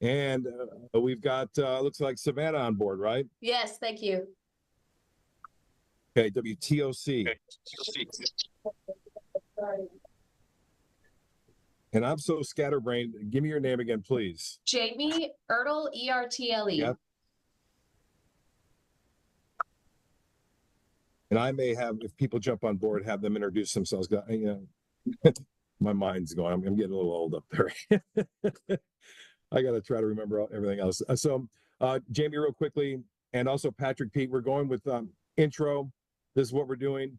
And we've got, looks like Savannah on board, right? Yes, thank you. Okay, WTOC. And I'm so scatterbrained. Give me your name again, please. Jamie Ertle, E-R-T-L-E. Yep. And I may have, if people jump on board, have them introduce themselves. You know, my mind's going. I'm getting a little old up there. I got to try to remember everything else. So, Jamie, real quickly, and also Patrick Pete, we're going with intro. This is what we're doing.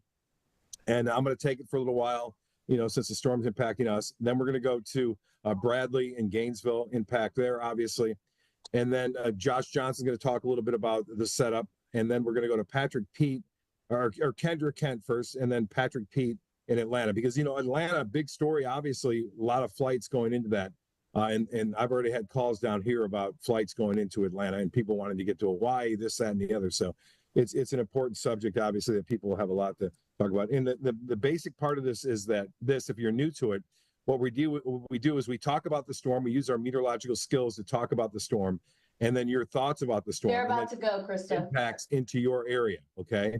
And I'm going to take it for a little while, you know, since the storm's impacting us. Then we're going to go to Bradley and Gainesville, impact there, obviously. And then Josh Johnson's going to talk a little bit about the setup. And then we're going to go to Patrick Pete, or Kendra Kent first, and then Patrick Pete in Atlanta. Because, you know, Atlanta, big story, obviously, a lot of flights going into that. And I've already had calls down here about flights going into Atlanta and people wanting to get to Hawaii, this, that, and the other. So it's an important subject, obviously, that people have a lot to talk about. And the basic part of this is that if you're new to it, what we do is we talk about the storm. We use our meteorological skills to talk about the storm, and then your thoughts about the storm. They're about to go, Krista. Impacts into your area, okay?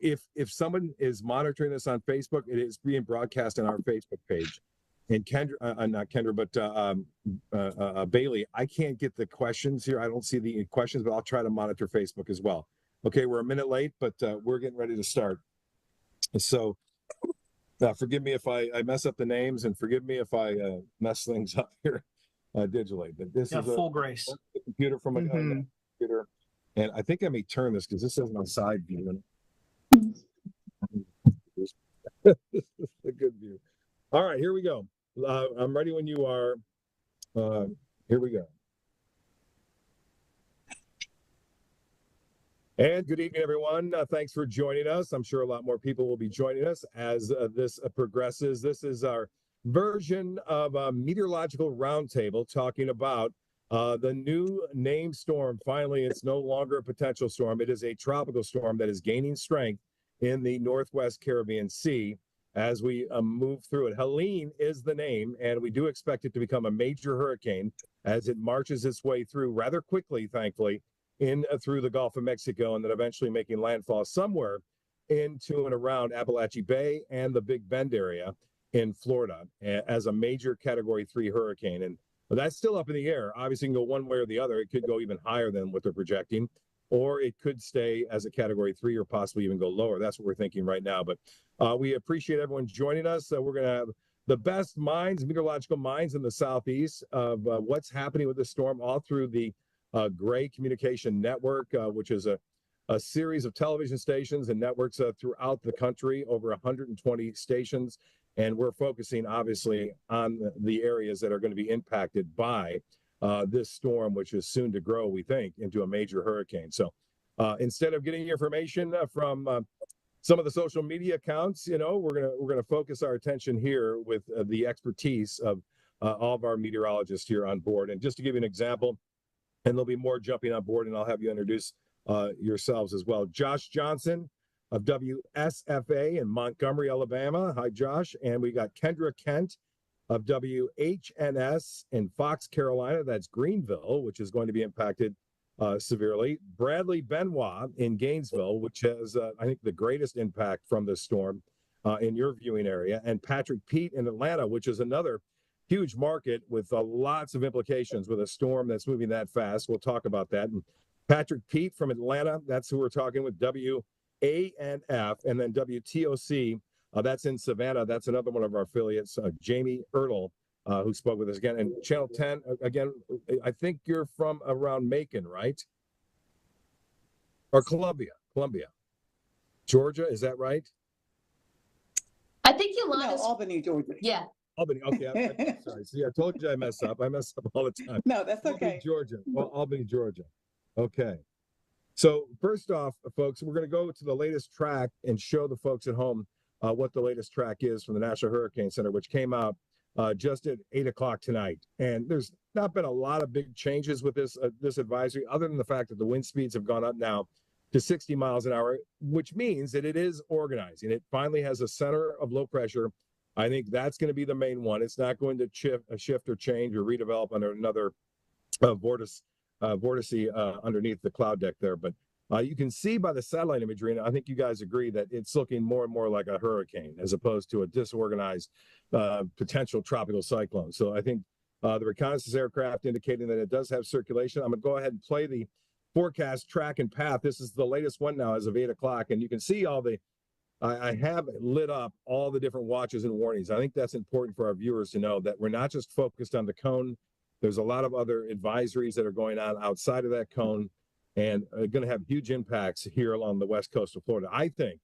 If someone is monitoring this on Facebook, it is being broadcast on our Facebook page. And Kendra, not Kendra, but Bailey, I can't get the questions here. I don't see the questions, but I'll try to monitor Facebook as well. Okay, we're a minute late, but we're getting ready to start. So forgive me if I mess up the names, and forgive me if I mess things up here digitally. But this is full grace. A computer from a computer, and I think I may turn this because this is my side view. This is a good view. All right, here we go. I'm ready when you are. Here we go. And good evening, everyone. Thanks for joining us. I'm sure a lot more people will be joining us as this progresses. This is our version of a meteorological roundtable talking about the new named storm. Finally, it's no longer a potential storm. It is a tropical storm that is gaining strength in the Northwest Caribbean Sea as we move through it. Helene is the name, and we do expect it to become a major hurricane as it marches its way through rather quickly, thankfully, through the Gulf of Mexico, and then eventually making landfall somewhere into and around Appalachia Bay and the Big Bend area in Florida as a major Category 3 hurricane. And that's still up in the air. Obviously, it can go one way or the other. It could go even higher than what they're projecting, or it could stay as a Category 3 or possibly even go lower. That's what we're thinking right now. But we appreciate everyone joining us. We're going to have the best minds, meteorological minds in the Southeast of what's happening with the storm all through the Gray Communication Network, which is a series of television stations and networks throughout the country, over 120 stations. And we're focusing, obviously, on the areas that are going to be impacted by this storm, which is soon to grow, we think, into a major hurricane. So instead of getting information from some of the social media accounts, you know, we're gonna focus our attention here with the expertise of all of our meteorologists here on board. And just to give you an example, and there'll be more jumping on board, and I'll have you introduce yourselves as well. Josh Johnson of WSFA in Montgomery, Alabama. Hi, Josh. And we got Kendra Kent of WHNS in Fox, Carolina. That's Greenville, which is going to be impacted severely. Bradley Benoit in Gainesville, which has, I think, the greatest impact from this storm in your viewing area. And Patrick Pete in Atlanta, which is another huge market with lots of implications with a storm that's moving that fast. We'll talk about that. And Patrick Pete from Atlanta, that's who we're talking with, WANF, and then WTOC, that's in Savannah. That's another one of our affiliates, Jamie Ertle, who spoke with us again. And Channel 10, again, I think you're from around Macon, right? Or Columbia, Georgia, is that right? I think Yolanda's... No, Albany, Georgia. Yeah. Albany, okay, I'm sorry. See, I told you I mess up. I mess up all the time. No, that's okay. Albany, Georgia. Well, Albany, Georgia. Okay. So first off, folks, we're going to go to the latest track and show the folks at home what the latest track is from the National Hurricane Center, which came out just at 8 o'clock tonight. And there's not been a lot of big changes with this advisory, other than the fact that the wind speeds have gone up now to 60 miles an hour, which means that it is organizing. It finally has a center of low pressure. I think that's going to be the main one. It's not going to shift or change or redevelop under another vortice underneath the cloud deck there. But you can see by the satellite imagery, and I think you guys agree that it's looking more and more like a hurricane as opposed to a disorganized potential tropical cyclone. So I think the reconnaissance aircraft indicating that it does have circulation. I'm going to go ahead and play the forecast track and path. This is the latest one now as of 8 o'clock, and you can see all the I have lit up all the different watches and warnings. I think that's important for our viewers to know that we're not just focused on the cone. There's a lot of other advisories that are going on outside of that cone and are going to have huge impacts here along the west coast of Florida. I think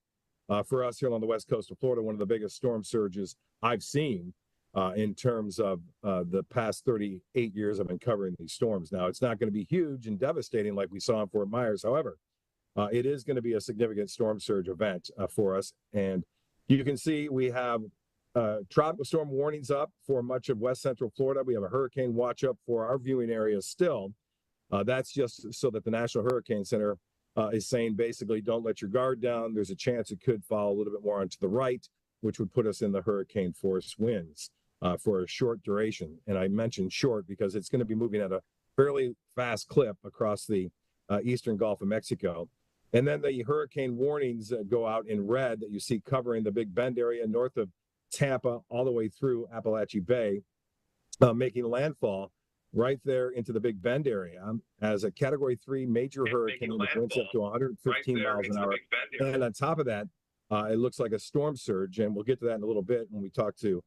for us here along the west coast of Florida, one of the biggest storm surges I've seen in terms of the past 38 years I've been covering these storms. Now, it's not going to be huge and devastating like we saw in Fort Myers. However, it is going to be a significant storm surge event for us. And you can see we have tropical storm warnings up for much of west central Florida. We have a hurricane watch up for our viewing area still. That's just so that the National Hurricane Center is saying basically don't let your guard down. There's a chance it could fall a little bit more onto the right, which would put us in the hurricane force winds for a short duration. And I mentioned short because it's going to be moving at a fairly fast clip across the eastern Gulf of Mexico. And then the hurricane warnings go out in red that you see covering the Big Bend area north of Tampa all the way through Appalachia Bay, making landfall right there into the Big Bend area as a Category 3 major hurricane with winds up to 115 miles an hour. And on top of that, it looks like a storm surge, and we'll get to that in a little bit when we talk to,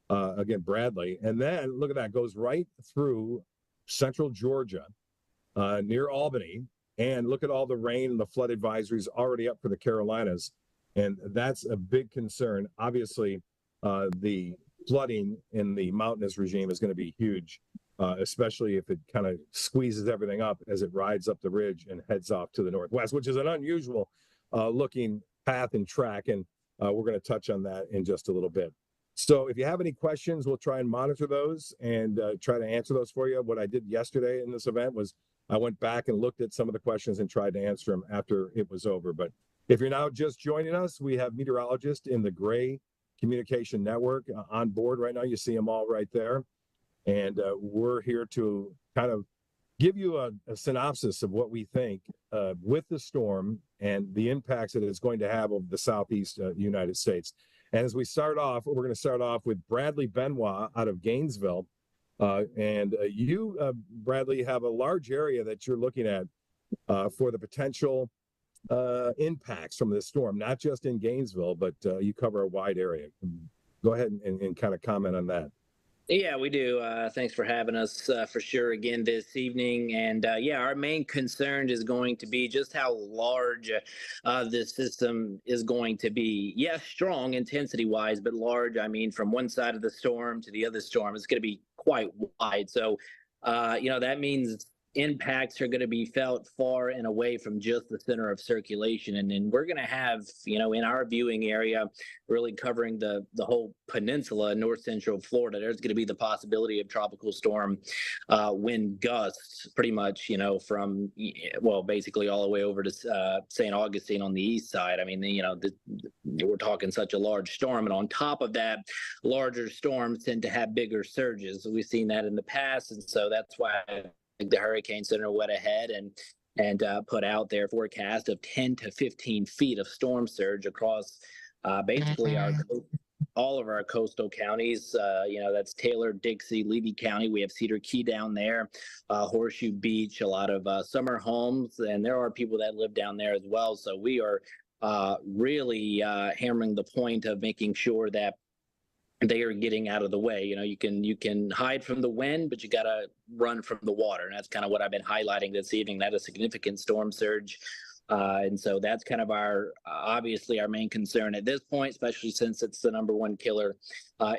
again, Bradley. And then, look at that, goes right through central Georgia, near Albany. And look at all the rain and the flood advisories already up for the Carolinas. And that's a big concern. Obviously, the flooding in the mountainous regime is going to be huge, especially if it kind of squeezes everything up as it rides up the ridge and heads off to the northwest, which is an unusual looking path and track. And we're going to touch on that in just a little bit. So if you have any questions, we'll try and monitor those and try to answer those for you. What I did yesterday in this event was I went back and looked at some of the questions and tried to answer them after it was over. But if you're now just joining us, we have meteorologists in the Gray Communication Network on board right now. You see them all right there. And we're here to kind of give you a synopsis of what we think with the storm and the impacts that it's going to have over the southeast United States. And as we start off, we're going to start off with Bradley Benoit out of Gainesville. You, Bradley, have a large area that you're looking at for the potential impacts from this storm, not just in Gainesville, but you cover a wide area. Go ahead and kind of comment on that. Yeah, we do. Thanks for having us for sure again this evening. And yeah, our main concern is going to be just how large this system is going to be. Yes, strong intensity wise, but large. I mean, from one side of the storm to the other storm, it's going to be quite wide. So, that means impacts are going to be felt far and away from just the center of circulation. And then we're going to have, in our viewing area, really covering the whole peninsula, north central Florida, there's going to be the possibility of tropical storm wind gusts pretty much, from, basically all the way over to St. Augustine on the east side. I mean, we're talking such a large storm. And on top of that, larger storms tend to have bigger surges. We've seen that in the past. And so that's why the Hurricane Center went ahead and put out their forecast of 10 to 15 feet of storm surge across basically all of our coastal counties. That's Taylor, Dixie, Levy County. We have Cedar Key down there, Horseshoe Beach, a lot of summer homes, and there are people that live down there as well. So we are really hammering the point of making sure that they are getting out of the way. You can hide from the wind, but you got to run from the water. And that's kind of what I've been highlighting this evening, that a significant storm surge. And so that's kind of obviously our main concern at this point, especially since it's the #1 killer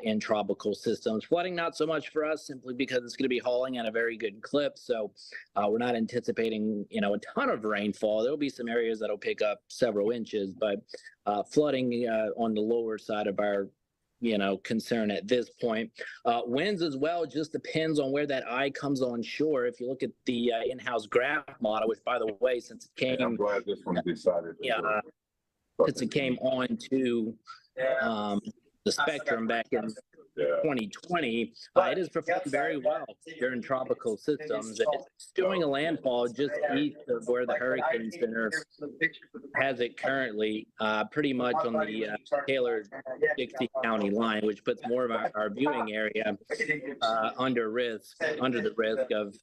in tropical systems. Flooding, not so much for us, simply because it's going to be hauling at a very good clip. So we're not anticipating, a ton of rainfall. There'll be some areas that'll pick up several inches, but flooding on the lower side of our concern at this point. Winds as well just depends on where that eye comes on shore. If you look at the in-house graph model, which, by the way, since it came, I'm glad this one decided. Since it came on to the spectrum back in 2020, it has performed very well during tropical systems. It's doing a landfall just east of where the Hurricane Center has it currently, pretty much on the Taylor-Dixie County line, which puts more of our viewing area under the risk of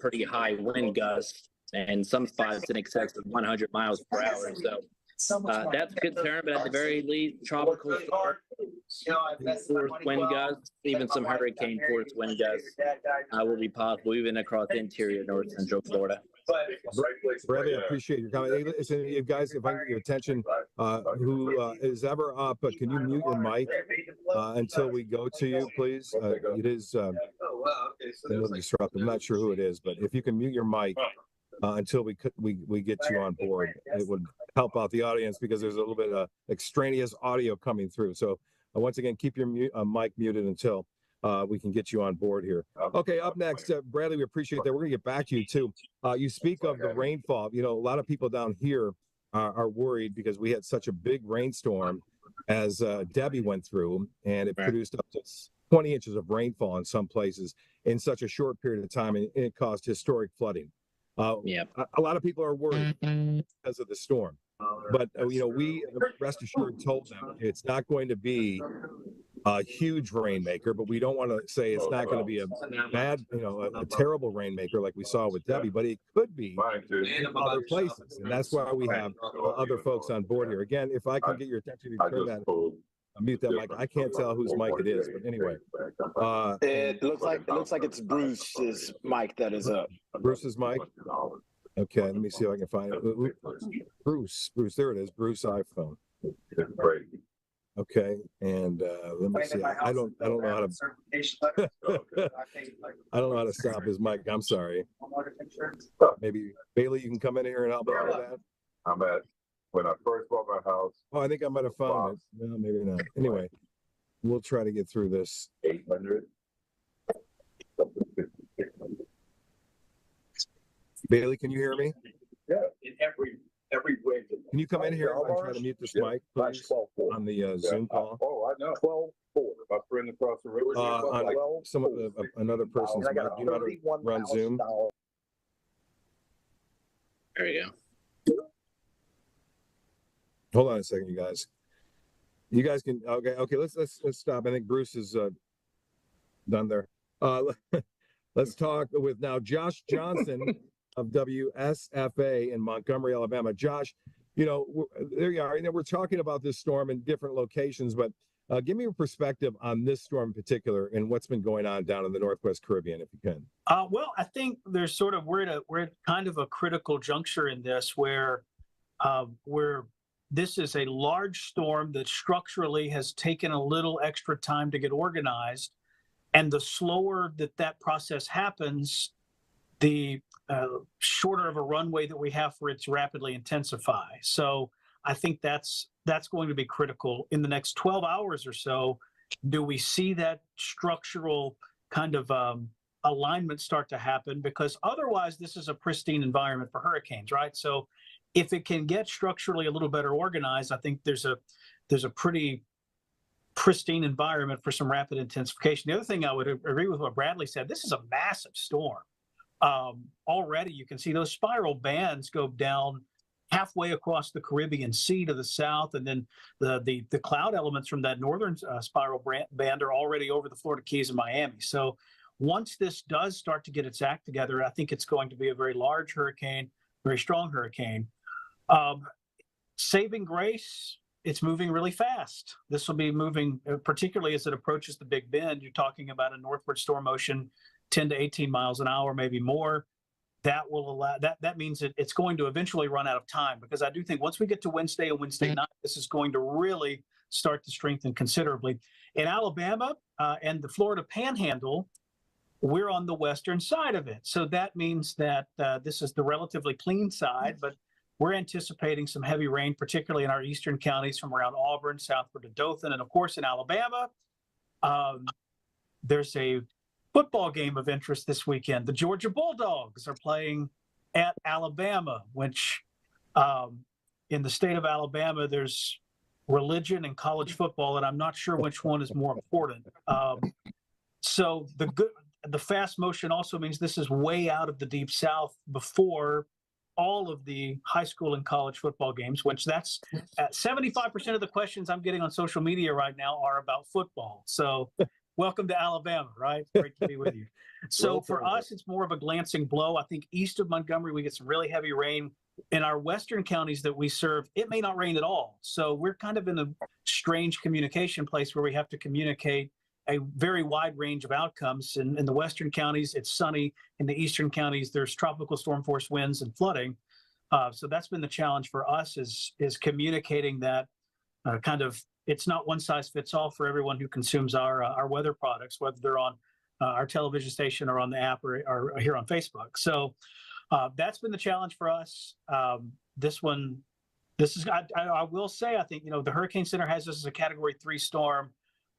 pretty high wind gusts and some spots in excess of 100 miles per hour. So that's a concern, but at the very least, tropical storm force wind gusts, even some hurricane force wind gusts will be possible, even across interior north central Florida. Bradley, I appreciate your comment. Hey, listen, you guys, if I can get your attention, who is ever up, can you mute your mic until we go to you, please? It is a little disruptive. I'm not sure who it is, but if you can mute your mic until we get you on board, it would help out the audience because there's a little bit of extraneous audio coming through. So once again, keep your mic muted until we can get you on board here. Okay, up next, Bradley, we appreciate that. We're gonna get back to you too. You speak of the rainfall. You know, a lot of people down here are worried because we had such a big rainstorm as Debbie went through, and it produced up to 20 inches of rainfall in some places in such a short period of time, and it caused historic flooding. A lot of people are worried because of the storm, but we rest assured told them it's not going to be a huge rainmaker, but we don't want to say it's not going to be a bad, a terrible rainmaker like we saw with Debbie, but it could be in other places, and that's why we have other folks on board here. Again, if I can get your attention, you turn that. Mute that mic. I can't tell whose mic it is, but anyway. It looks like it's Bruce's mic that is up. Bruce's mic. Okay, let me see if I can find it. Bruce, there it is. Bruce iPhone. Okay, and let me see. I don't know how to. I don't know how to stop his mic. I'm sorry. Maybe Bailey, you can come in here and help me out with that. I'm at. When I first bought my house. Oh, I think I might have found it. No, maybe not. Anyway, we'll try to get through this. 800. Bailey, can you hear me? Yeah, in every way. Can you come in here and try to mute this mic, please, on the Zoom call? I know. 12-4. My friend across the river. On another person's mic. You know how to run Zoom? There you go. Hold on a second, you guys. You guys can okay. Let's stop. I think Bruce is done there. Let's talk with now Josh Johnson of WSFA in Montgomery, Alabama. Josh, there you are. We're talking about this storm in different locations, but give me your perspective on this storm in particular and what's been going on down in the Northwest Caribbean, if you can. Well, I think there's we're at kind of a critical juncture in this where this is a large storm that structurally has taken a little extra time to get organized. And the slower that process happens, the shorter of a runway that we have for it to rapidly intensify. So I think that's going to be critical. In the next 12 hours or so, do we see that structural kind of alignment start to happen? Because otherwise, this is a pristine environment for hurricanes, right? So if it can get structurally a little better organized, I think there's a pretty pristine environment for some rapid intensification. The other thing I would agree with what Bradley said, this is a massive storm. Already you can see those spiral bands go down halfway across the Caribbean Sea to the south, and then the cloud elements from that northern spiral band are already over the Florida Keys and Miami. So once this does start to get its act together, I think it's going to be a very large hurricane, very strong hurricane. Saving grace, it's moving really fast. This will be moving, particularly as it approaches the Big Bend. You're talking about a northward storm motion, 10 to 18 miles an hour, maybe more. That will allow that means it's going to eventually run out of time, because I do think once we get to Wednesday and Wednesday night, this is going to really start to strengthen considerably. In Alabama and the Florida Panhandle, we're on the western side of it. So that means that this is the relatively clean side, but we're anticipating some heavy rain, particularly in our eastern counties from around Auburn, southward to Dothan. And of course, in Alabama, there's a football game of interest this weekend. The Georgia Bulldogs are playing at Alabama, which in the state of Alabama, there's religion and college football, and I'm not sure which one is more important. So the fast motion also means this is way out of the deep south before all of the high school and college football games, which that's 75% of the questions I'm getting on social media right now are about football. So welcome to Alabama, right? Great to be with you. So for us, it's more of a glancing blow. I think east of Montgomery, we get some really heavy rain. In our western counties that we serve, it may not rain at all. So we're kind of in a strange communication place where we have to communicate a very wide range of outcomes. In the western counties, it's sunny. In the eastern counties, there's tropical storm force winds and flooding. So that's been the challenge for us is communicating that it's not one size fits all for everyone who consumes our weather products, whether they're on our television station or on the app or here on Facebook. So that's been the challenge for us. I will say, I think, the Hurricane Center has this as a Category 3 storm.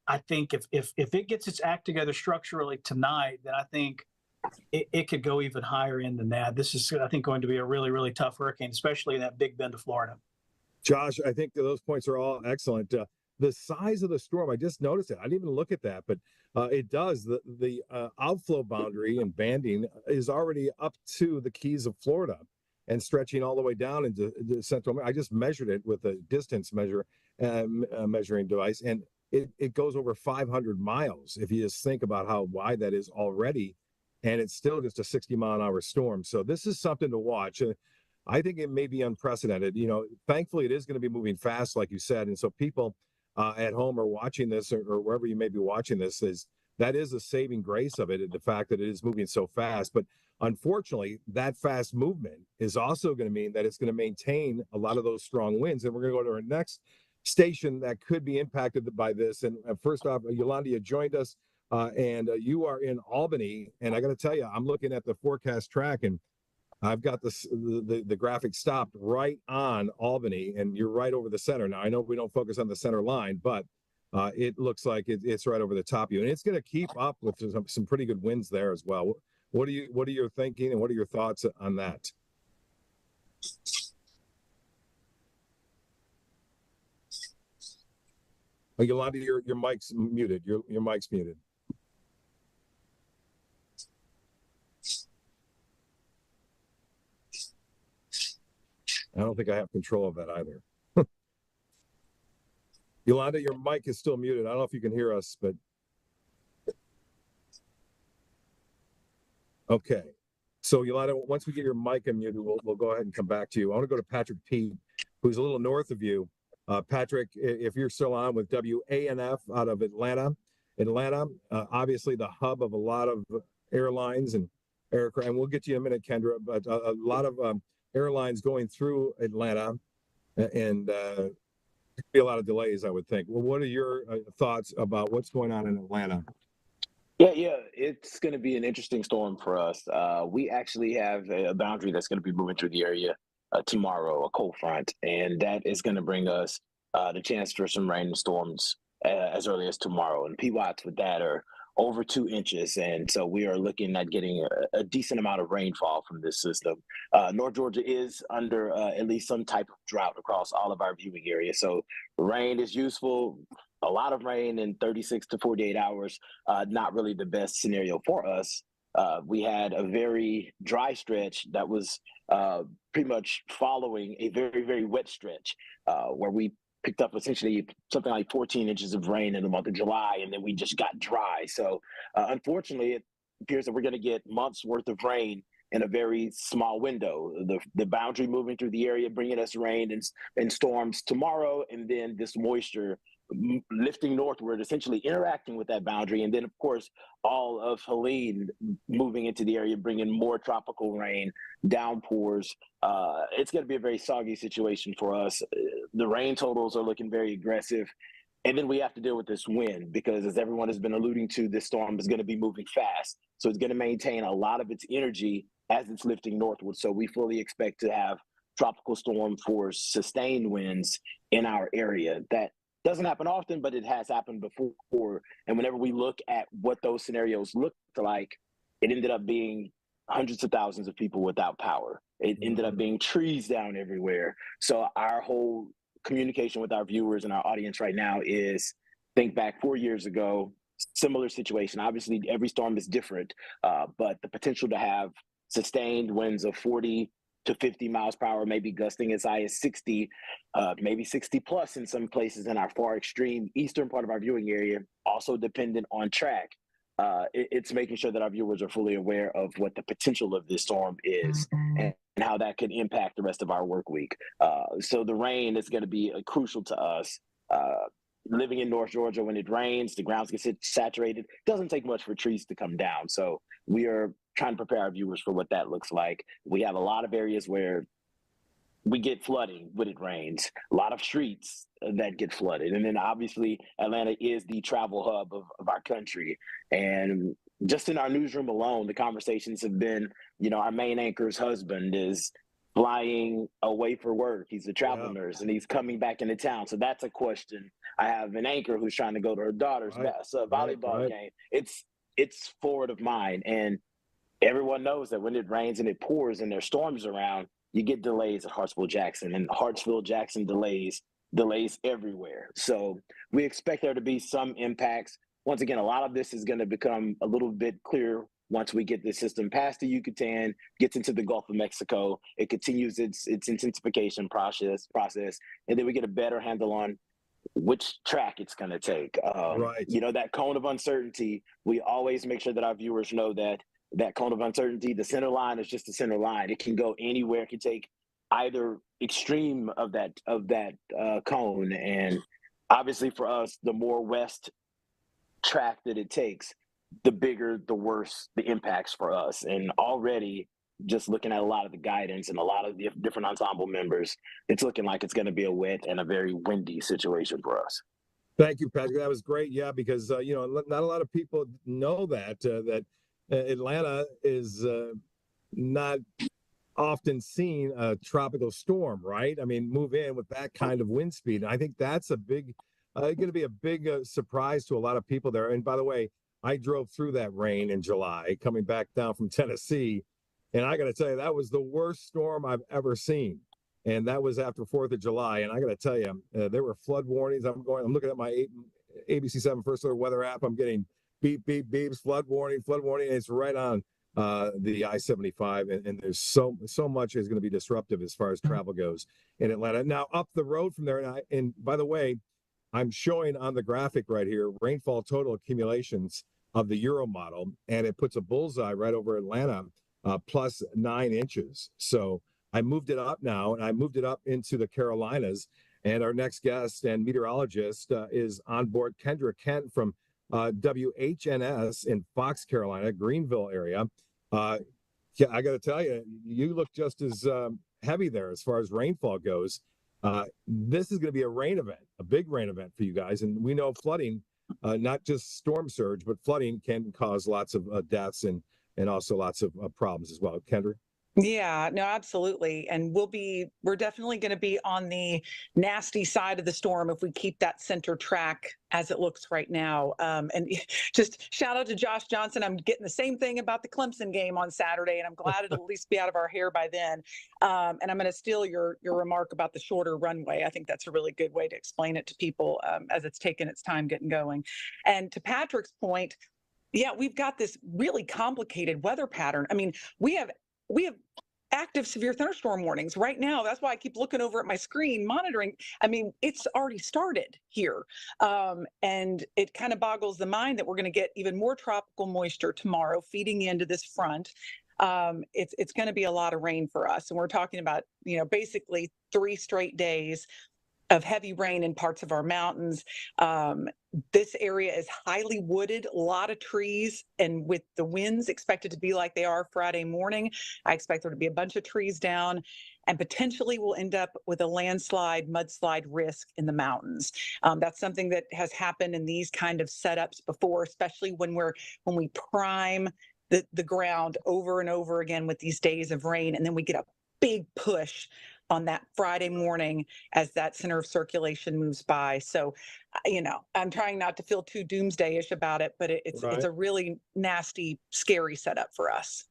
I think if it gets its act together structurally tonight, then I think it could go even higher in than that. This is, I think, going to be a really, really tough hurricane, especially in that Big Bend of Florida. Josh, I think those points are all excellent. The size of the storm, I just noticed it. I didn't even look at that, but it does. The outflow boundary and banding is already up to the Keys of Florida and stretching all the way down into the central. I just measured it with a distance measuring device, and it goes over 500 miles if you just think about how wide that is already, and it's still just a 60-mile-an-hour storm. So this is something to watch. I think it may be unprecedented. Thankfully, it is going to be moving fast, like you said, and so people at home are watching this or wherever you may be watching this, that is a saving grace of it, the fact that it is moving so fast. But unfortunately, that fast movement is also going to mean that it's going to maintain a lot of those strong winds. And we're going to go to our next station that could be impacted by this. And first off, Yolanda, you joined us, and you are in Albany. And I got to tell you, I'm looking at the forecast track, and I've got the graphic stopped right on Albany, and you're right over the center. Now, I know we don't focus on the center line, but it looks like it's right over the top of you, and it's going to keep up with some pretty good winds there as well. What are you thinking, and what are your thoughts on that? Yolanda, your mic's muted. Your mic's muted. I don't think I have control of that either. Yolanda, your mic is still muted. I don't know if you can hear us, but okay. So Yolanda, once we get your mic unmuted, we'll go ahead and come back to you. I want to go to Patrick P, who's a little north of you. Patrick, if you're still on with WANF out of Atlanta, obviously the hub of a lot of airlines and aircraft, and we'll get to you in a minute, Kendra, but a lot of airlines going through Atlanta, and be a lot of delays, I would think. Well, what are your thoughts about what's going on in Atlanta? Yeah, it's going to be an interesting storm for us. We actually have a boundary that's going to be moving through the area tomorrow, a cold front, and that is going to bring us the chance for some rain and storms as early as tomorrow. And PWATs with that are over 2 inches, and so we are looking at getting a decent amount of rainfall from this system. North Georgia is under at least some type of drought across all of our viewing areas, so rain is useful. A lot of rain in 36 to 48 hours, not really the best scenario for us. We had a very dry stretch that was pretty much following a very, very wet stretch where we picked up essentially something like 14 inches of rain in the month of July, and then we just got dry. So unfortunately, it appears that we're going to get months worth of rain in a very small window. The boundary moving through the area, bringing us rain and storms tomorrow, and then this moisture lifting northward, essentially interacting with that boundary. And then, of course, all of Helene moving into the area, bringing more tropical rain, downpours. It's going to be a very soggy situation for us. The rain totals are looking very aggressive. And then we have to deal with this wind because, as everyone has been alluding to, this storm is going to be moving fast. So it's going to maintain a lot of its energy as it's lifting northward. So we fully expect to have tropical storm force sustained winds in our area. That doesn't happen often, but it has happened before. And whenever we look at what those scenarios looked like, it ended up being hundreds of thousands of people without power. It ended up being trees down everywhere. So our whole communication with our viewers and our audience right now is think back 4 years ago, similar situation. Obviously, every storm is different, but the potential to have sustained winds of 40 to 50 miles per hour, maybe gusting as high as 60, maybe 60 plus in some places in our far extreme eastern part of our viewing area, also dependent on track. It's making sure that our viewers are fully aware of what the potential of this storm is and how that could impact the rest of our work week. So the rain is going to be crucial to us. Living in North Georgia, when it rains, the grounds get saturated. It doesn't take much for trees to come down. So we are trying to prepare our viewers for what that looks like. We have a lot of areas where we get flooding when it rains, a lot of streets that get flooded. And then obviously Atlanta is the travel hub of our country. And just in our newsroom alone, the conversations have been, our main anchor's husband is flying away for work. He's a travel nurse and he's coming back into town. So that's a question. I have an anchor who's trying to go to her daughter's volleyball game. It's forward of mind. And everyone knows that when it rains and it pours and there's storms around, you get delays at Hartsville-Jackson, and Hartsville-Jackson delays everywhere. So we expect there to be some impacts. Once again, a lot of this is going to become a little bit clearer once we get this system past the Yucatan, gets into the Gulf of Mexico. It continues its intensification process, and then we get a better handle on which track it's going to take. That cone of uncertainty, we always make sure that our viewers know that cone of uncertainty, the center line is just the center line. It can go anywhere. It can take either extreme of that cone. And obviously for us, the more west track that it takes, the bigger, the worse the impacts for us. And already just looking at a lot of the guidance and a lot of the different ensemble members, it's looking like it's going to be a wet and a very windy situation for us. Thank you, Patrick. That was great. Yeah, because, not a lot of people know that Atlanta is not often seen a tropical storm, right? I mean, move in with that kind of wind speed. And I think that's going to be a big surprise to a lot of people there. And by the way, I drove through that rain in July coming back down from Tennessee. And I got to tell you, that was the worst storm I've ever seen. And that was after 4th of July. And I got to tell you, there were flood warnings. I'm looking at my ABC7 First Alert weather app. I'm getting beep, beep, beeps, flood warning. It's right on the I-75. And there's so much is going to be disruptive as far as travel goes in Atlanta. Now, up the road from there, and by the way, I'm showing on the graphic right here, rainfall total accumulations of the Euro model, and it puts a bullseye right over Atlanta, plus 9 inches. So I moved it up now, and I moved it up into the Carolinas. And our next guest and meteorologist is on board, Kendra Kent from WHNS in Fox, Carolina, Greenville area. I got to tell you, you look just as heavy there as far as rainfall goes. This is going to be a big rain event for you guys. And we know flooding, not just storm surge, but flooding can cause lots of deaths and also lots of problems as well. Kendra? Yeah, no, absolutely. And we're definitely going to be on the nasty side of the storm if we keep that center track as it looks right now. And just shout out to Josh Johnson. I'm getting the same thing about the Clemson game on Saturday, and I'm glad it'll at least be out of our hair by then. And I'm going to steal your remark about the shorter runway. I think that's a really good way to explain it to people as it's taken its time getting going. And to Patrick's point, yeah, we've got this really complicated weather pattern. I mean, we have active severe thunderstorm warnings right now. That's why I keep looking over at my screen, monitoring. I mean, it's already started here. And it kind of boggles the mind that we're going to get even more tropical moisture tomorrow feeding into this front. It's going to be a lot of rain for us. And we're talking about, basically 3 straight days of heavy rain in parts of our mountains. This area is highly wooded, a lot of trees, and with the winds expected to be like they are Friday morning, I expect there to be a bunch of trees down, and potentially we'll end up with a landslide, mudslide risk in the mountains. That's something that has happened in these kind of setups before, especially when we prime the ground over and over again with these days of rain, and then we get a big push on that Friday morning as that center of circulation moves by. So, I'm trying not to feel too doomsday-ish about it, but it's a really nasty, scary setup for us.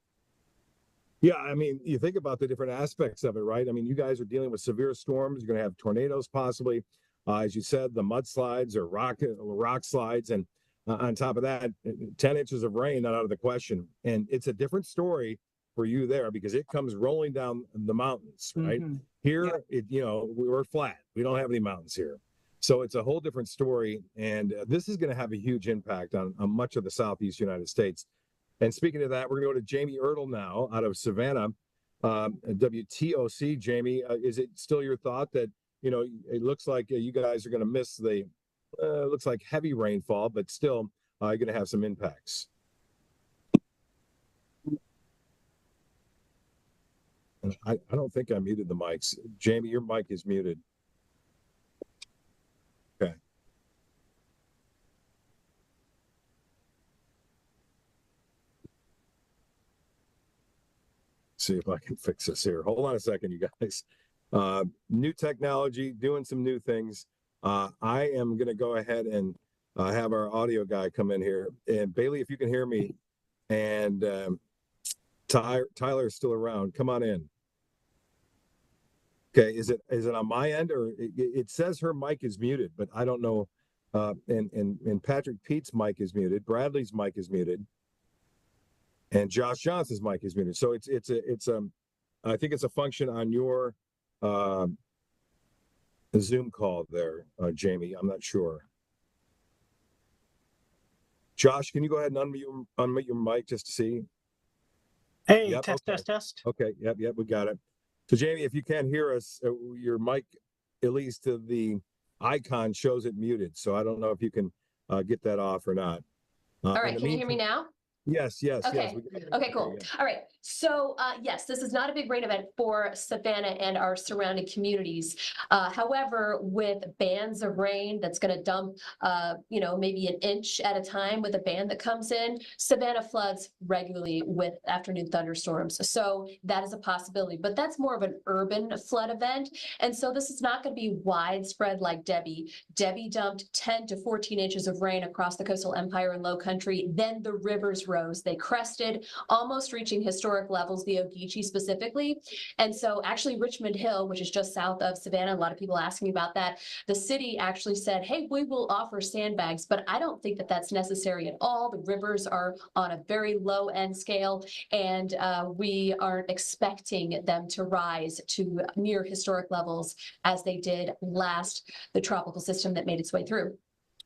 Yeah, I mean, you think about the different aspects of it, right? I mean, you guys are dealing with severe storms. You're going to have tornadoes, possibly, as you said, the mudslides or rock slides, and on top of that, 10 inches of rain, not out of the question. And it's a different story for you there because it comes rolling down the mountains, right? Mhm. Here, we're flat. We don't have any mountains here. So it's a whole different story. And this is going to have a huge impact on much of the Southeast United States. And speaking of that, we're going to go to Jamie Ertl now out of Savannah, WTOC. Jamie, is it still your thought that, it looks like you guys are going to miss the, looks like heavy rainfall, but still you're going to have some impacts? And I don't think I muted the mics. Jamie, your mic is muted. Okay. See if I can fix this here. Hold on a second, you guys. New technology, doing some new things. I am going to go ahead and have our audio guy come in here. And Bailey, if you can hear me, and Tyler is still around. Come on in. Okay, is it on my end, or it says her mic is muted, but I don't know. And Patrick Pete's mic is muted. Bradley's mic is muted. And Josh Johnson's mic is muted. So I think it's a function on your Zoom call there, Jamie. I'm not sure. Josh, can you go ahead and unmute your mic just to see? Hey, Yep, test, okay. test. Okay, yep, we got it. So Jamie, if you can't hear us, your mic, at least the icon shows it muted. So I don't know if you can get that off or not. All right, can you hear me now? Yes. Okay. Yes. Okay, cool. Yeah. All right. So, yes, this is not a big rain event for Savannah and our surrounding communities. However, with bands of rain that's going to dump, maybe an inch at a time with a band that comes in, Savannah floods regularly with afternoon thunderstorms. So that is a possibility, but that's more of an urban flood event. And so this is not going to be widespread like Debbie. Debbie dumped 10 to 14 inches of rain across the coastal empire and low country. Then the rivers rose. They crested, almost reaching historic levels, the Ogeechee specifically. And so actually Richmond Hill, which is just south of Savannah, a lot of people asking me about that, the city actually said, hey, we will offer sandbags, but I don't think that that's necessary at all. The rivers are on a very low end scale, and we aren't expecting them to rise to near historic levels as they did last the tropical system that made its way through.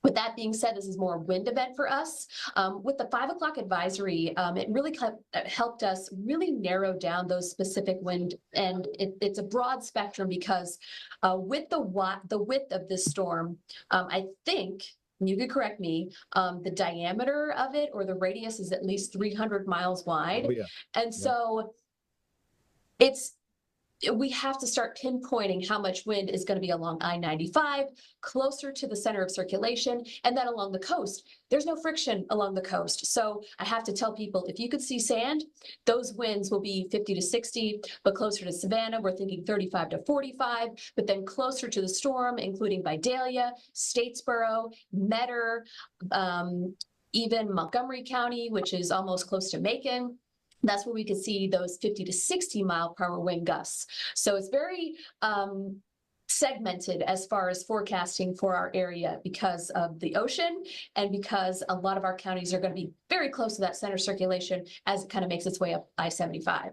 With that being said, this is more a wind event for us. With the 5 o'clock advisory, it really helped us really narrow down those specific wind, and it's a broad spectrum because with the width of this storm, I think, you could correct me, the diameter of it or the radius is at least 300 miles wide. Oh, yeah. And so we have to start pinpointing how much wind is going to be along I-95, closer to the center of circulation, and then along the coast. There's no friction along the coast. So I have to tell people, if you could see sand, those winds will be 50 to 60, but closer to Savannah, we're thinking 35 to 45, but then closer to the storm, including Vidalia, Statesboro, Metter, even Montgomery County, which is almost close to Macon. That's where we could see those 50 to 60 mile per hour wind gusts. So it's very segmented as far as forecasting for our area because of the ocean and because a lot of our counties are going to be very close to that center circulation as it kind of makes its way up I-75.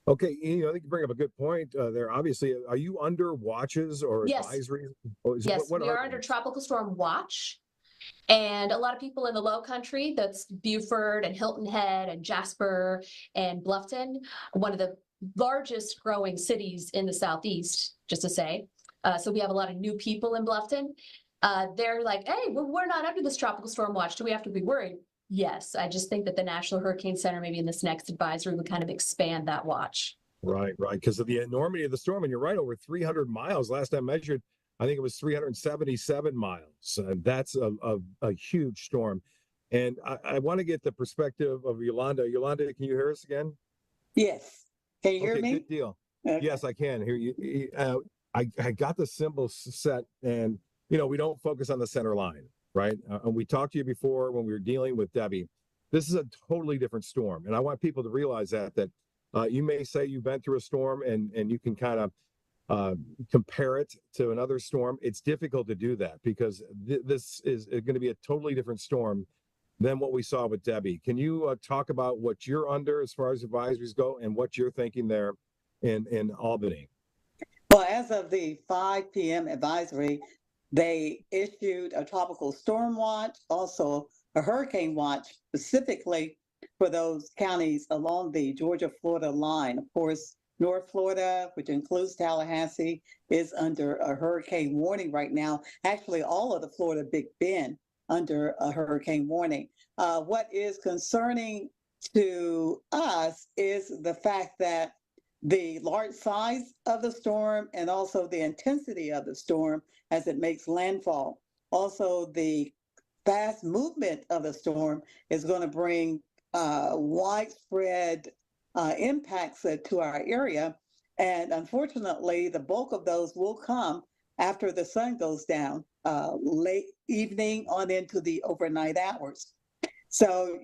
Okay, I think you bring up a good point there. Obviously, are you under watches or Yes. advisories? Yes, we are under tropical storm watch. And a lot of people in the low country, that's Beaufort and Hilton Head and Jasper and Bluffton, one of the largest growing cities in the Southeast, just to say. So we have a lot of new people in Bluffton. They're like, hey, well, we're not under this tropical storm watch. Do we have to be worried? Yes, I just think that the National Hurricane Center, maybe in this next advisory, would kind of expand that watch. Right, because of the enormity of the storm. And you're right, over 300 miles. Last I measured, I think it was 377 miles. That's a huge storm. And I want to get the perspective of Yolanda. Yolanda, can you hear us again? Yes. Can you hear me? Good deal. Okay. Yes, I can hear you. I got the symbols set, and we don't focus on the center line, right? And we talked to you before when we were dealing with Debbie. This is a totally different storm, and I want people to realize that You may say you've been through a storm and you can kind of compare it to another storm. It's difficult to do that because this is going to be a totally different storm than what we saw with Debbie. Can you talk about what you're under as far as advisories go and what you're thinking there in Albany? Well, as of the 5 p.m. advisory, they issued a tropical storm watch, also a hurricane watch, specifically for those counties along the Georgia-Florida line. Of course, North Florida, which includes Tallahassee, is under a hurricane warning right now. Actually, all of the Florida Big Bend under a hurricane warning. What is concerning to us is the fact that the large size of the storm and also the intensity of the storm as it makes landfall. Also, the fast movement of the storm is going to bring widespread impacts to our area. And unfortunately, the bulk of those will come after the sun goes down, late evening on into the overnight hours. So,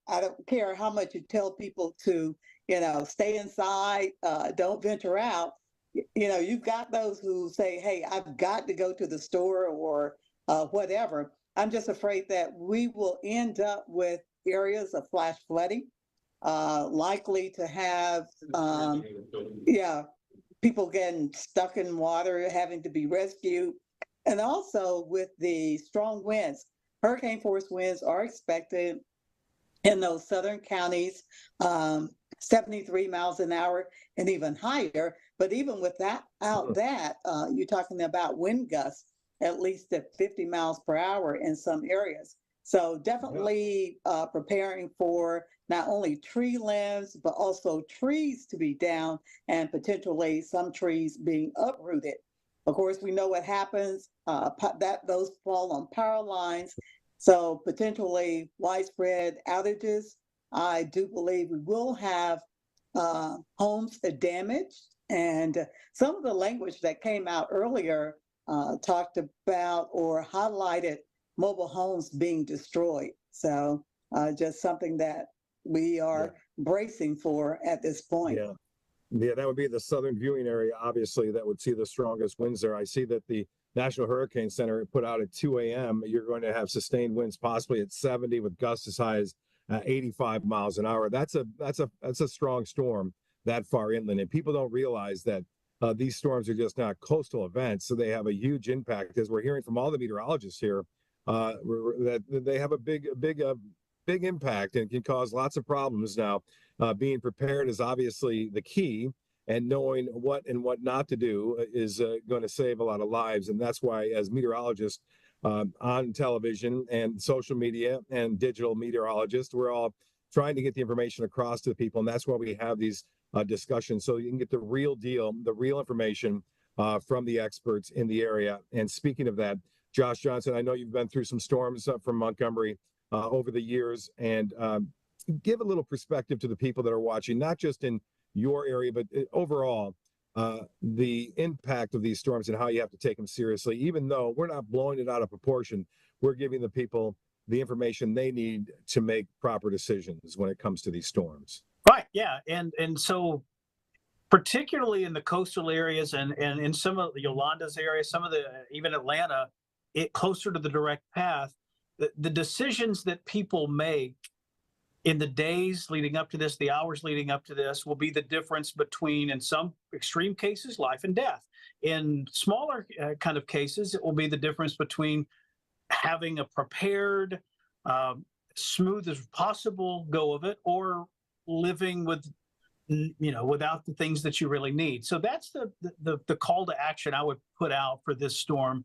I don't care how much you tell people to, stay inside, don't venture out. You've got those who say, hey, I've got to go to the store or whatever. I'm just afraid that we will end up with areas of flash flooding, likely to have, people getting stuck in water, having to be rescued. And also with the strong winds, hurricane force winds are expected in those southern counties, 73 miles an hour and even higher. But even without that, you're talking about wind gusts at least at 50 miles per hour in some areas. So definitely preparing for not only tree limbs, but also trees to be down and potentially some trees being uprooted. Of course, we know what happens, those fall on power lines. So potentially widespread outages. I do believe we will have homes damaged. And some of the language that came out earlier talked about or highlighted mobile homes being destroyed. So just something that we are bracing for at this point. Yeah, that would be the southern viewing area, obviously, that would see the strongest winds there. I see that the National Hurricane Center put out at 2 a.m. You're going to have sustained winds possibly at 70 with gusts as high as 85 miles an hour. That's a strong storm that far inland. And people don't realize that these storms are just not coastal events. So they have a huge impact, as we're hearing from all the meteorologists here, that they have a big impact and can cause lots of problems. Now, being prepared is obviously the key, and knowing what and what not to do is going to save a lot of lives. And that's why, as meteorologists on television and social media and digital meteorologists, we're all trying to get the information across to the people. And that's why we have these discussions, so you can get the real deal, the real information from the experts in the area. And speaking of that, Josh Johnson, I know you've been through some storms from Montgomery over the years, and give a little perspective to the people that are watching, not just in your area, but overall, the impact of these storms and how you have to take them seriously. Even though we're not blowing it out of proportion, we're giving the people the information they need to make proper decisions when it comes to these storms. Right. Yeah. And so particularly in the coastal areas and in some of Yolanda's area, some of even Atlanta, closer to the direct path, the decisions that people make in the days leading up to this, the hours leading up to this, will be the difference between, in some extreme cases, life and death. In smaller kind of cases, it will be the difference between having a prepared, smooth as possible go of it, or living with, without the things that you really need. So that's the call to action I would put out for this storm.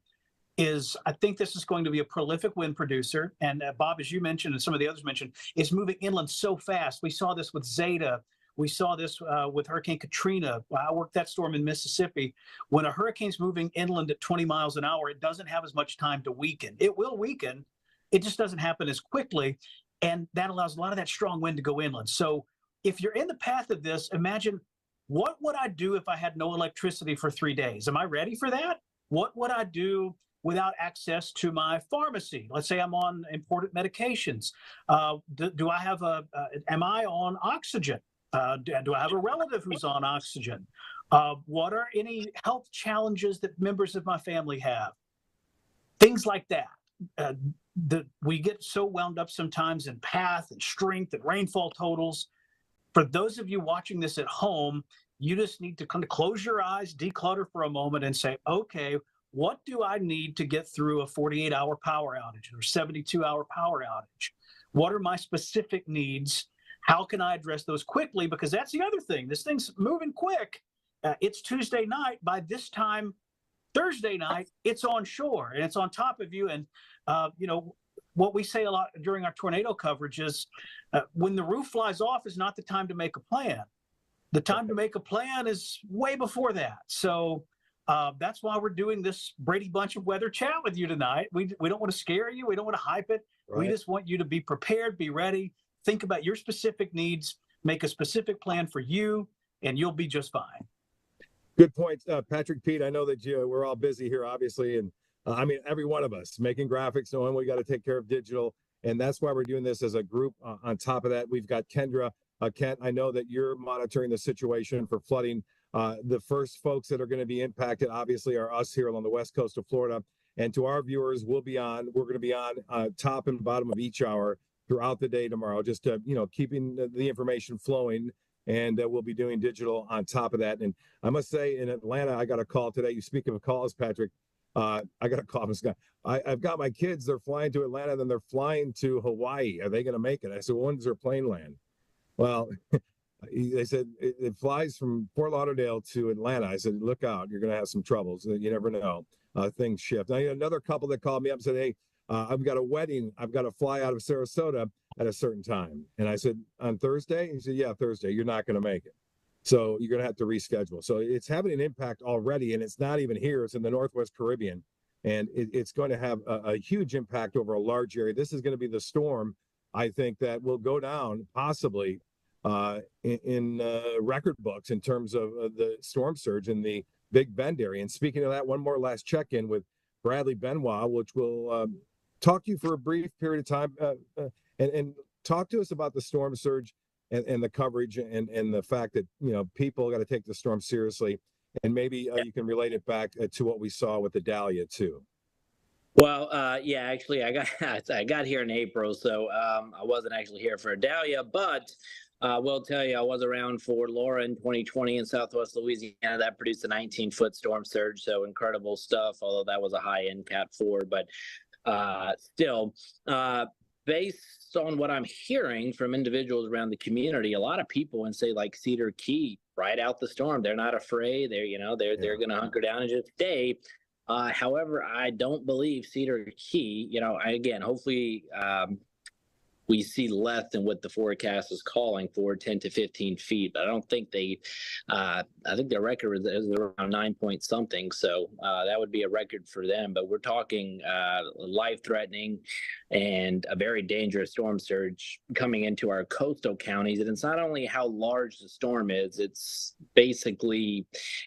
Is I think this is going to be a prolific wind producer. And Bob, as you mentioned, and some of the others mentioned, it's moving inland so fast. We saw this with Zeta. We saw this with Hurricane Katrina. I worked that storm in Mississippi. When a hurricane's moving inland at 20 miles an hour, it doesn't have as much time to weaken. It will weaken. It just doesn't happen as quickly. And that allows a lot of that strong wind to go inland. So if you're in the path of this, imagine, what would I do if I had no electricity for 3 days? Am I ready for that? What would I do without access to my pharmacy? Let's say I'm on important medications. Do I have am I on oxygen? Do I have a relative who's on oxygen? What are any health challenges that members of my family have? Things like that. We get so wound up sometimes in path and strength and rainfall totals. For those of you watching this at home, you just need to kind of close your eyes, declutter for a moment and say, okay, what do I need to get through a 48-hour power outage or 72-hour power outage? What are my specific needs? How can I address those quickly? Because that's the other thing. This thing's moving quick. It's Tuesday night. By this time, Thursday night, it's on shore and it's on top of you. And, what we say a lot during our tornado coverage is when the roof flies off is not the time to make a plan. The time to make a plan is way before that. So that's why we're doing this Brady Bunch of weather chat with you tonight. We don't want to scare you. We don't want to hype it. Right. We just want you to be prepared, be ready, think about your specific needs, make a specific plan for you, and you'll be just fine. Good point, Patrick, Pete. I know that we're all busy here, obviously, and every one of us making graphics, knowing we got to take care of digital, and that's why we're doing this as a group. On top of that, we've got Kendra. Kent, I know that you're monitoring the situation for flooding. The first folks that are going to be impacted, obviously, are us here along the west coast of Florida. And to our viewers, we're going to be on top and bottom of each hour throughout the day tomorrow, just keeping the information flowing. And we'll be doing digital on top of that. And I must say, in Atlanta, I got a call today. You speak of calls, Patrick. I got a call. I've got my kids. They're flying to Atlanta, then they're flying to Hawaii. Are they going to make it? I said, well, when does their plane land? Well, they said it flies from Fort Lauderdale to Atlanta. I said, look out. You're going to have some troubles. You never know. Things shift. I had another couple that called me up and said, hey, I've got a wedding. I've got to fly out of Sarasota at a certain time. And I said, on Thursday? He said, yeah, Thursday. You're not going to make it. So you're going to have to reschedule. So it's having an impact already, and it's not even here. It's in the Northwest Caribbean, and it's going to have a huge impact over a large area. This is going to be the storm, I think, that will go down possibly in record books in terms of the storm surge in the Big Bend area. And speaking of that, one more last check-in with Bradley Benoit, which will talk to you for a brief period of time and talk to us about the storm surge and the coverage and the fact that, people got to take the storm seriously. And maybe you can relate it back to what we saw with the Dahlia too. Well, actually I got here in April, so I wasn't actually here for a Dahlia, but I will tell you, I was around for Laura in 2020 in Southwest Louisiana. That produced a 19-foot storm surge. So incredible stuff, although that was a high-end Cat 4, but still, based on what I'm hearing from individuals around the community, a lot of people in say like Cedar Key ride out the storm. They're not afraid. They're going to hunker down and just stay. However, I don't believe Cedar Key, again, hopefully we see less than what the forecast is calling for, 10 to 15 feet. But I don't think I think their record is around 9 point something. So that would be a record for them. But we're talking life-threatening and a very dangerous storm surge coming into our coastal counties. And it's not only how large the storm is, it's basically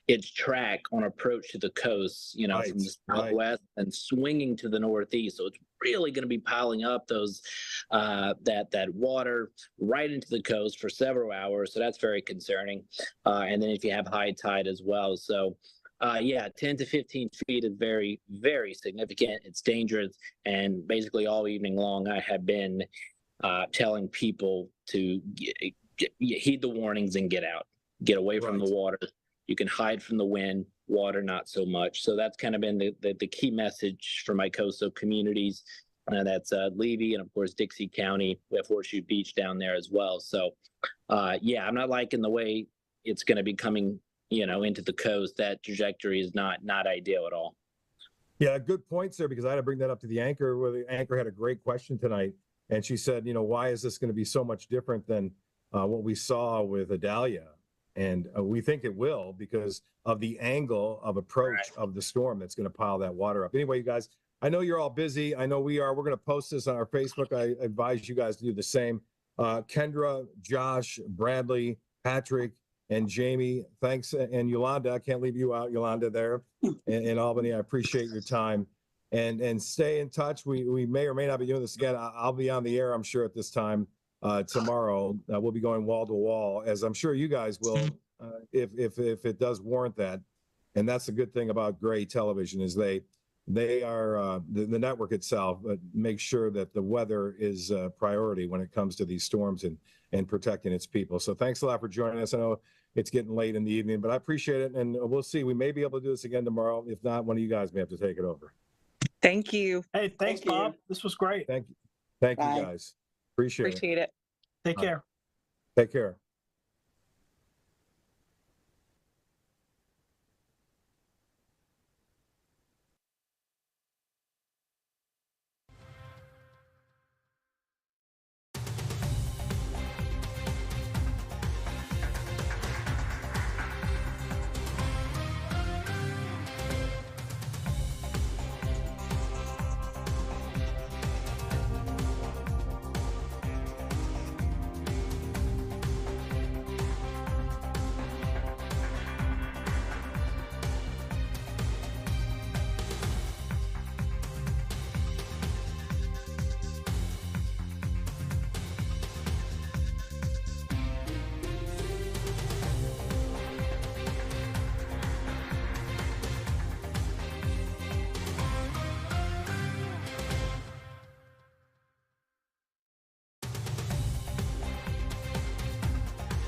its track on approach to the coast, Right, from the southwest and swinging to the northeast. So it's really going to be piling up those that water right into the coast for several hours. So that's very concerning. And then if you have high tide as well. So 10 to 15 feet is very, very significant. It's dangerous. And basically all evening long, I have been telling people to heed the warnings and get out, get away from the water. You can hide from the wind, water, not so much. So that's kind of been the key message for my coastal communities. That's Levy and, of course, Dixie County. We have Horseshoe Beach down there as well. So, I'm not liking the way it's going to be coming, into the coast. That trajectory is not ideal at all. Yeah, good points there, because I had to bring that up to the anchor, where the anchor had a great question tonight. And she said, why is this going to be so much different than what we saw with Adalia? And we think it will, because of the angle of approach of the storm that's going to pile that water up. Anyway, you guys, I know you're all busy. I know we are. We're going to post this on our Facebook. I advise you guys to do the same. Kendra, Josh, Bradley, Patrick, and Jamie, thanks. And Yolanda, I can't leave you out, Yolanda, there in Albany. I appreciate your time. And stay in touch. We may or may not be doing this again. I'll be on the air, I'm sure, at this time tomorrow. We'll be going wall to wall, as I'm sure you guys will, if it does warrant that. And that's the good thing about Gray Television is they are the network itself makes sure that the weather is a priority when it comes to these storms and protecting its people. So thanks a lot for joining us. I know it's getting late in the evening, but I appreciate it. And we'll see. We may be able to do this again tomorrow. If not, one of you guys may have to take it over. Thank you. Hey, thanks, Thank you. Bob. This was great. Thank you. Thank you Bye. guys. Appreciate it. Appreciate it. Take care. Take care.